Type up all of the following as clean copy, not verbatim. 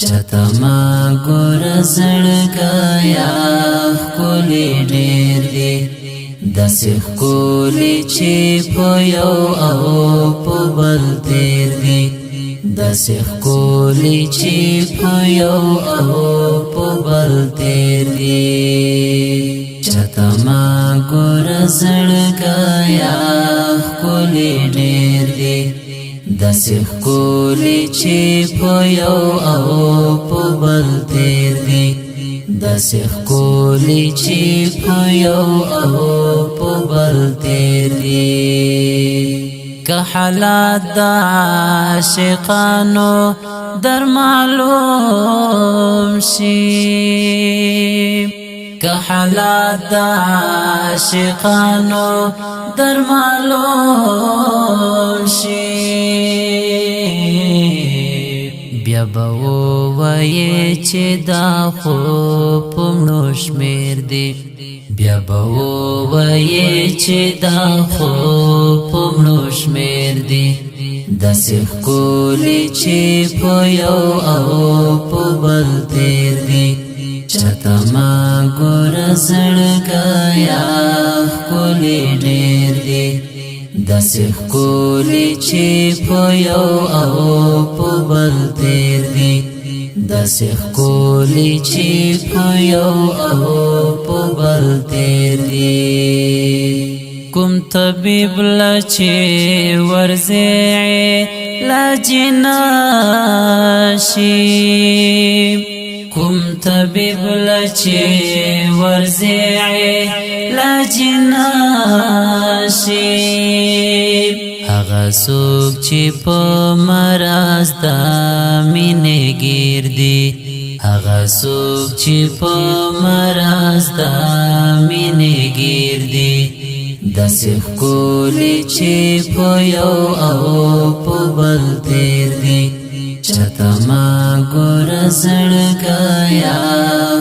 چتا ما ګور زړګیا ښکلی ډېر دی داسې ښکلی چې په یو او په بل تېر دی داسې ښکلی چې په یو او په بل تېر دی چتا ما ګور زړګیا ښکلی ډېر دی داسې ښکلی چې په یو او په بل تېر دی داسې ښکلی چې په یو او په بل تېر دی که حالات د عاشقانو در معلوم شي که حالات د عاشقانو در معلوم شي بیا به ووایې چې دا خو په مړو شمېر دی بیا به ووایې چې دا خو په مړو شمېر دی داسې ښکلی چې په یو او په بل تېر دی چتا ما ګوره زړګیا ښکلی ډېر دی داسې ښکلی چې په یو او په بل تېر دی داسې ښکلی چې په یو او په بل تېر دی کوم طبیب له چې ورځې علاج نشي کوم طبیب له چې ورځې علاج نشي هغه څوک چې په مرض د مینې ګیر دی هغه څوک چې په مرض د مینې ګیر دی داسې ښکلی چې په یو او په بل تېر دی چتا ما ګوره زړګیا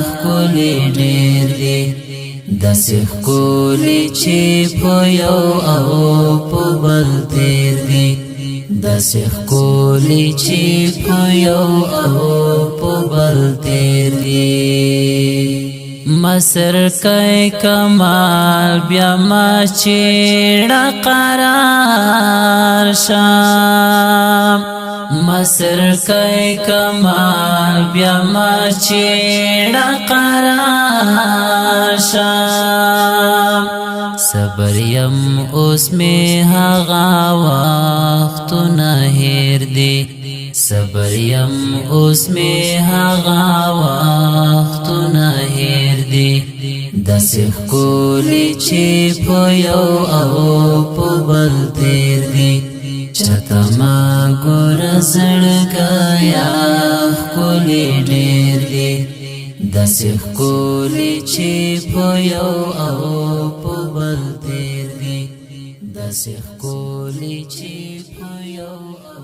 ښکلی ډېر دی داسې ښکلی چې په یو او په بل تېر دی داسې ښکلی چې په یو او په بل تېر دی مصر کای کمال بیا ما چیړه قرار شام مصر کای کمال بیا ما چیړه قرار شام صبر یم اوس می هغه وختونه هیر دی صبر یم اوس می هغه وختونه هیر دی داسې ښکلی چې په یو او په بل تېر دی چتا ما ګوره زړګیا ښکلی ډېر دی داسې ښکلی چې په یو او په بل تېر دی داسې ښکلی چې په یو او